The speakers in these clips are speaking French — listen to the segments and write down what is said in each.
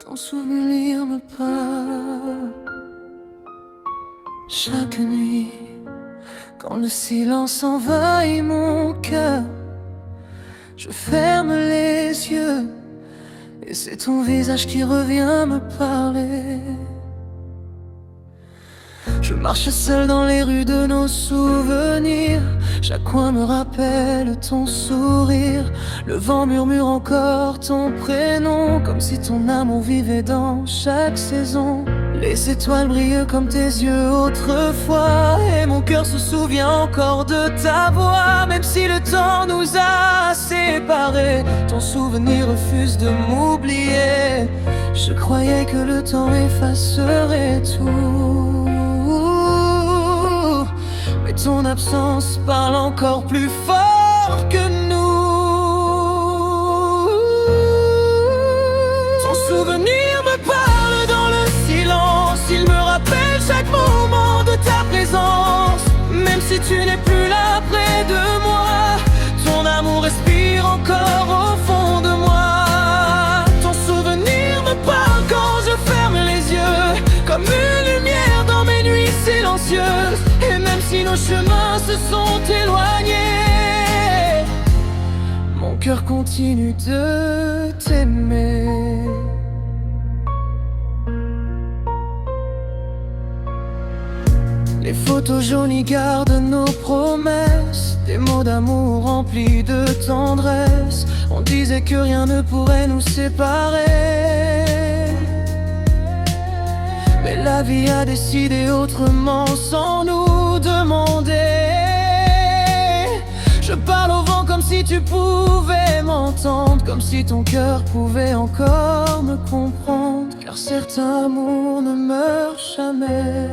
Ton souvenir me parle chaque nuit, quand le silence envahit mon cœur. Je ferme les yeux et c'est ton visage qui revient me parler. Je marche seul dans les rues de nos souvenirs. Chaque coin me rappelle ton sourire. Le vent murmure encore ton prénom, comme si ton amour vivait dans chaque saison. Les étoiles brillent comme tes yeux autrefois, et mon cœur se souvient encore de ta voix. Même si le temps nous a séparés, ton souvenir refuse de m'oublier. Je croyais que le temps effacerait tout, mais ton absence parle encore plus fort que nous. Ton souvenir me parle dans le silence. Il me rappelle chaque moment de ta présence. Même si tu n'es plus là près de moi, ton amour respire encore au fond de moi. Ton souvenir me parle quand je ferme les yeux, comme une lumière dans mes nuits silencieuses. Et même si nos chemins se sont éloignés, mon cœur continue de t'aimer. Les photos jaunes y gardent nos promesses, des mots d'amour remplis de tendresse. On disait que rien ne pourrait nous séparer, mais la vie a décidé autrement sans nous demander. Je parle au vent comme si tu pouvais m'entendre, comme si ton cœur pouvait encore me comprendre. Car certains amours ne meurent jamais,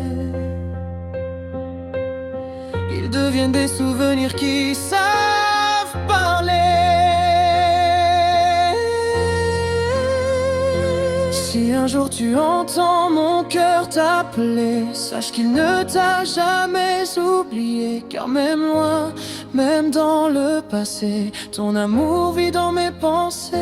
ils deviennent des souvenirs qui savent parler. Si un jour tu entends mon cœur t'appeler, sache qu'il ne t'a jamais oublié. Car même loin, même dans le passé, ton amour vit dans mes pensées.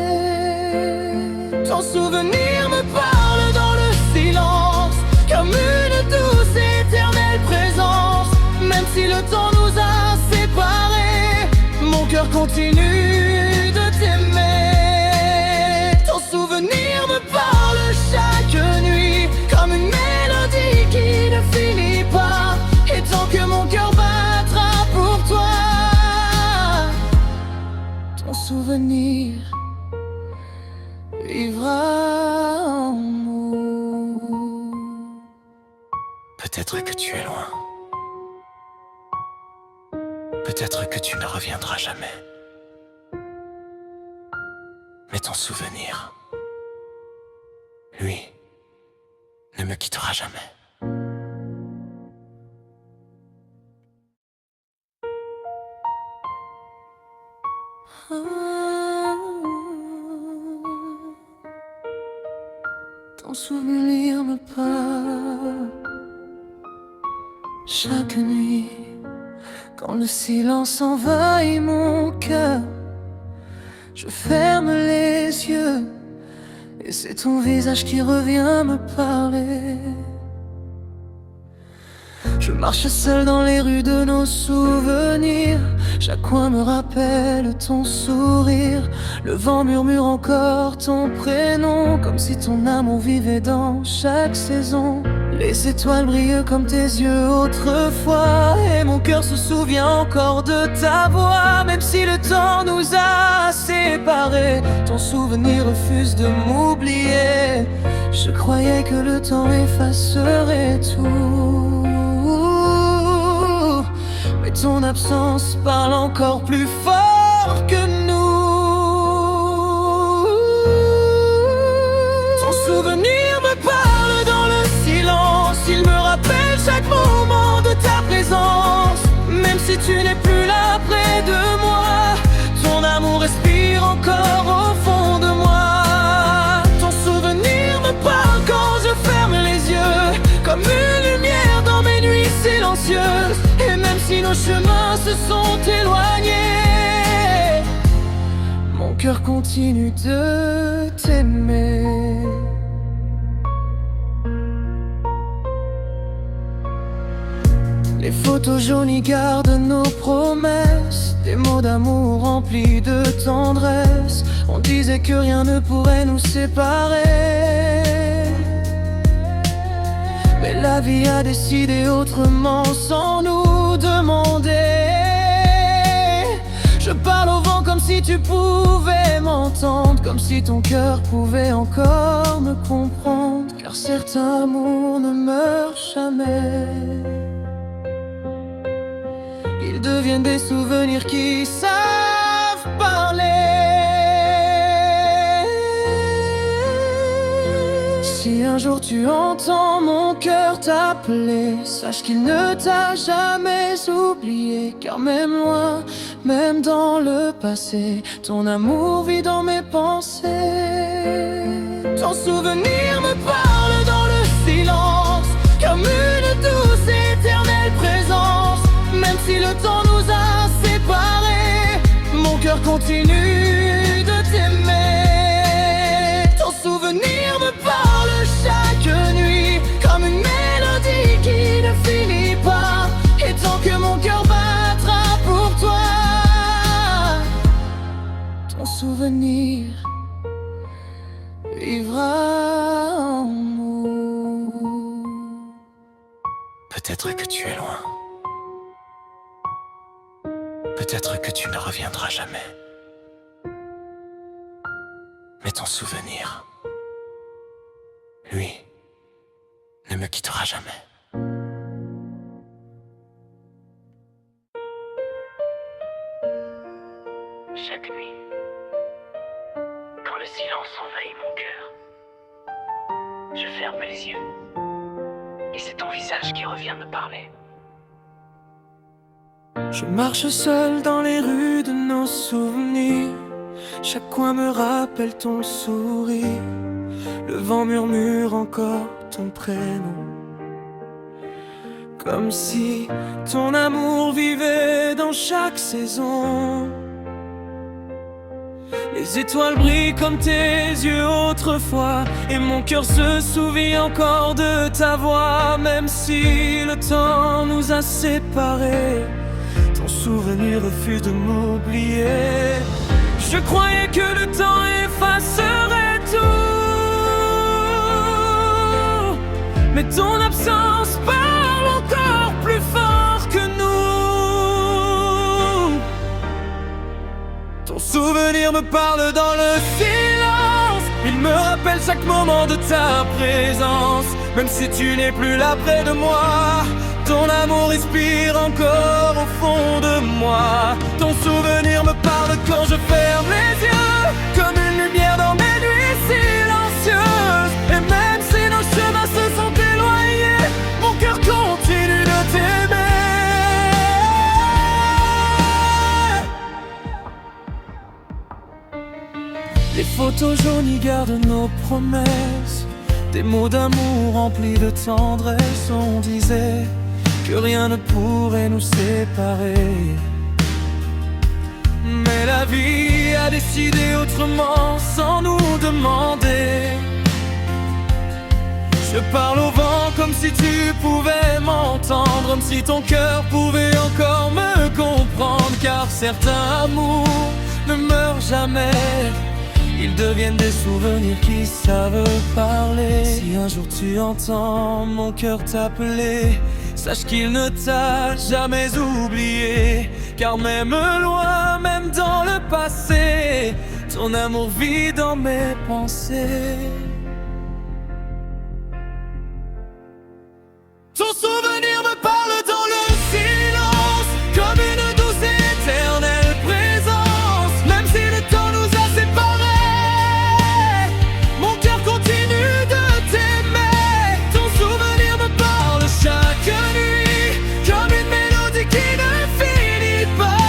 Ton souvenir me parle dans le silence, comme une douce éternelle présence. Même si le temps nous a séparés, mon cœur continue de t'aimer. Ton souvenir me parle chaque nuit, comme une mélodie qui ne finit pas. Et tant que mon cœur battra pour toi, ton souvenir vivra en nous. Peut-être que tu es loin, peut-être que tu ne reviendras jamais, mais ton souvenir, lui, ne me quittera jamais. Ton souvenir me parle chaque nuit, quand le silence envahit mon cœur. Je ferme les yeux et c'est ton visage qui revient me parler. Je marche seul dans les rues de nos souvenirs. Chaque coin me rappelle ton sourire. Le vent murmure encore ton prénom, comme si ton amour vivait dans chaque saison. Les étoiles brillent comme tes yeux autrefois, et mon cœur se souvient encore de ta voix. Même si le temps nous a séparés, ton souvenir refuse de m'oublier. Je croyais que le temps effacerait tout, mais ton absence parle encore plus fort que nous. Ton souvenir me parle dans le silence. Il me rappelle chaque moment de ta présence. Même si tu n'es plus là près de moi, ton amour respire encore au fond de moi. Ton souvenir me parle quand je ferme les yeux, comme une lumière dans mes nuits silencieuses. Et même si nos chemins se sont éloignés, cœur continue de t'aimer. Les photos jaunes y gardent nos promesses, des mots d'amour remplis de tendresse. On disait que rien ne pourrait nous séparer, mais la vie a décidé autrement sans nous demander. Je parle au vent comme si tu pouvais m'entendre, comme si ton cœur pouvait encore me comprendre, car certains amours ne meurent jamais. Ils deviennent des souvenirs qui savent parler. Si un jour tu entends mon cœur t'appeler, sache qu'il ne t'a jamais oublié, car même loin, même dans le passé, ton amour vit dans mes pensées. Ton souvenir me parle dans le silence, comme une douce éternelle présence. Même si le temps nous a séparés, mon cœur continue de t'aimer. Ton souvenir me parle chaque nuit, comme une mélodie qui ne finit pas. Et tant que mon cœur battra pour toi, ton souvenir vivra en nous. Peut-être que tu es loin. Peut-être que tu ne reviendras jamais. Mais ton souvenir, lui, ne me quittera jamais. Chaque nuit, quand le silence envahit mon cœur, je ferme les yeux et c'est ton visage qui revient me parler. Je marche seul dans les rues de nos souvenirs. Chaque coin me rappelle ton sourire. Le vent murmure encore ton prénom, comme si ton amour vivait dans chaque saison. Les étoiles brillent comme tes yeux autrefois, et mon cœur se souvient encore de ta voix. Même si le temps nous a séparés, ton souvenir refuse de m'oublier. Je croyais que le temps effacerait tout, mais ton absence parle encore plus fort que nous. Ton souvenir me parle dans le silence, il me rappelle chaque moment de ta présence. Même si tu n'es plus là près de moi, ton amour respire encore au fond de moi. Ton souvenir me parle quand je ferme les yeux, comme une lumière dans mes nuits silencieuses. Et même si nos chemins se sont éloignés, mon cœur continue de t'aimer. Les photos jaunes y gardent nos promesses, des mots d'amour remplis de tendresse. On disait que rien ne pourrait nous séparer, mais la vie a décidé autrement sans nous demander. Je parle au vent comme si tu pouvais m'entendre, comme si ton cœur pouvait encore me comprendre, car certains amours ne meurent jamais, ils deviennent des souvenirs qui savent parler. Si un jour tu entends mon cœur t'appeler, sache qu'il ne t'a jamais oublié, car même loin, même dans le passé, ton amour vit dans mes pensées. Ton souvenir me parle dans le silence, comme une douce éternelle présence. Même si le temps nous a séparés, mon cœur continue de t'aimer. Ton souvenir me parle chaque nuit, comme une mélodie qui ne finit pas.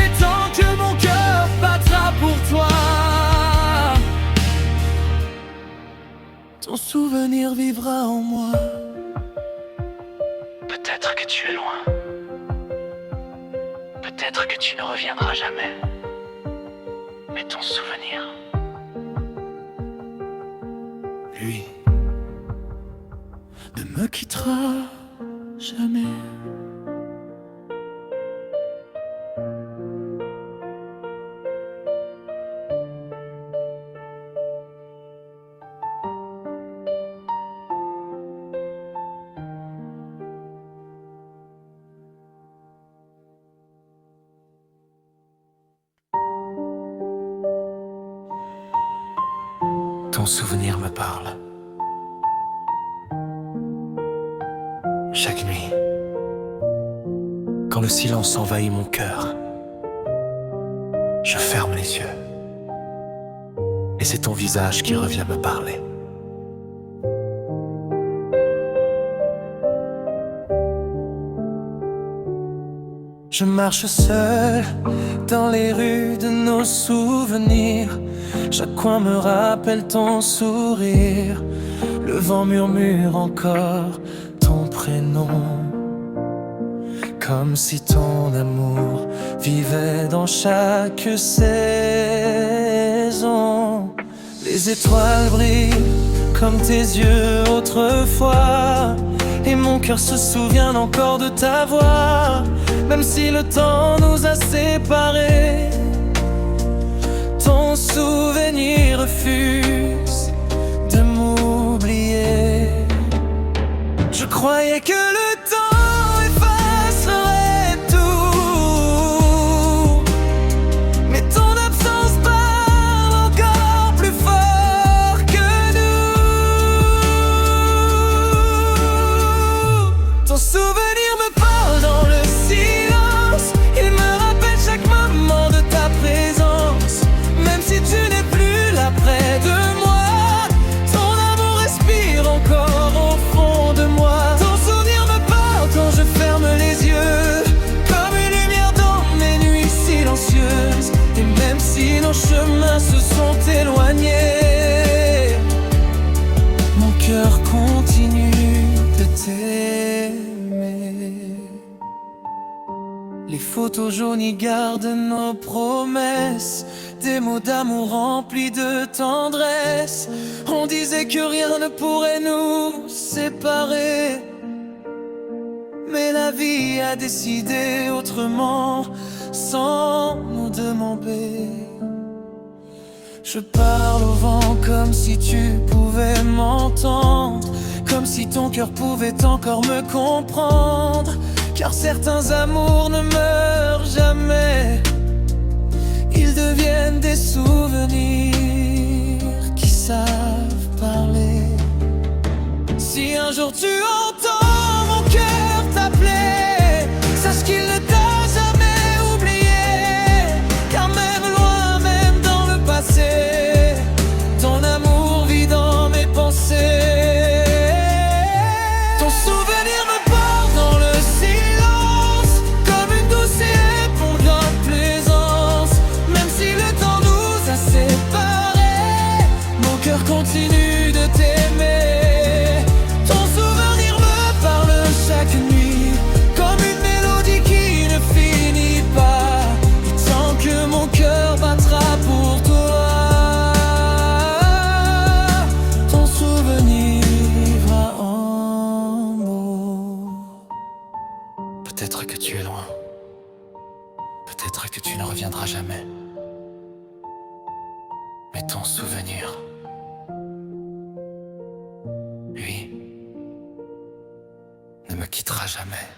Et tant que mon cœur battra pour toi, ton souvenir vivra en moi. Peut-être que tu es loin. Peut-être Peut-être que tu ne reviendras jamais, mais ton souvenir, lui, ne me quittera jamais. Ton souvenir me parle. Chaque nuit, quand le silence envahit mon cœur, je ferme les yeux. Et c'est ton visage qui revient me parler. Je marche seul dans les rues de nos souvenirs. Chaque coin me rappelle ton sourire. Le vent murmure encore ton prénom, comme si ton amour vivait dans chaque saison. Les étoiles brillent comme tes yeux autrefois, et mon cœur se souvient encore de ta voix. Même si le temps nous a séparés, ton souvenir refuse de m'oublier. Je croyais que le temps effacerait tout, mais ton absence parle encore plus fort que nous. Ton souvenir me parle dans le silence, il me rappelle chaque moment de ta présence. Même si tu n'es plus là près de moi, ton amour respire encore au fond de moi. Ton souvenir me parle quand je ferme les yeux, comme une lumière dans mes nuits silencieuses. Et même si nos chemins se sont éloignés, mon cœur continue de t'aimer. Les photos jaunes y gardent nos promesses, des mots d'amour remplis de tendresse. On disait que rien ne pourrait nous séparer, mais la vie a décidé autrement, sans nous demander. Je parle au vent comme si tu pouvais m'entendre, comme si ton cœur pouvait encore me comprendre. Car certains amours ne meurent jamais, ils deviennent des souvenirs qui savent parler. Si un jour tu entends mon cœur t'appeler, sache qu'il ne t'a jamais oublié. Car même loin, même dans le passé, ton amour vit dans mes pensées. Ton souvenir me porte dans le silence, comme une douce et épondante plaisance. Même si le temps nous a séparés, mon cœur continue de t'aimer. Ton souvenir me parle chaque nuit, comme une mélodie qui ne finit pas. Et tant que mon cœur battra pour toi, ton souvenir vivra en mots. Peut-être que tu es loin, peut-être que tu ne reviendras jamais, mais ton souvenir, lui, ne me quittera jamais.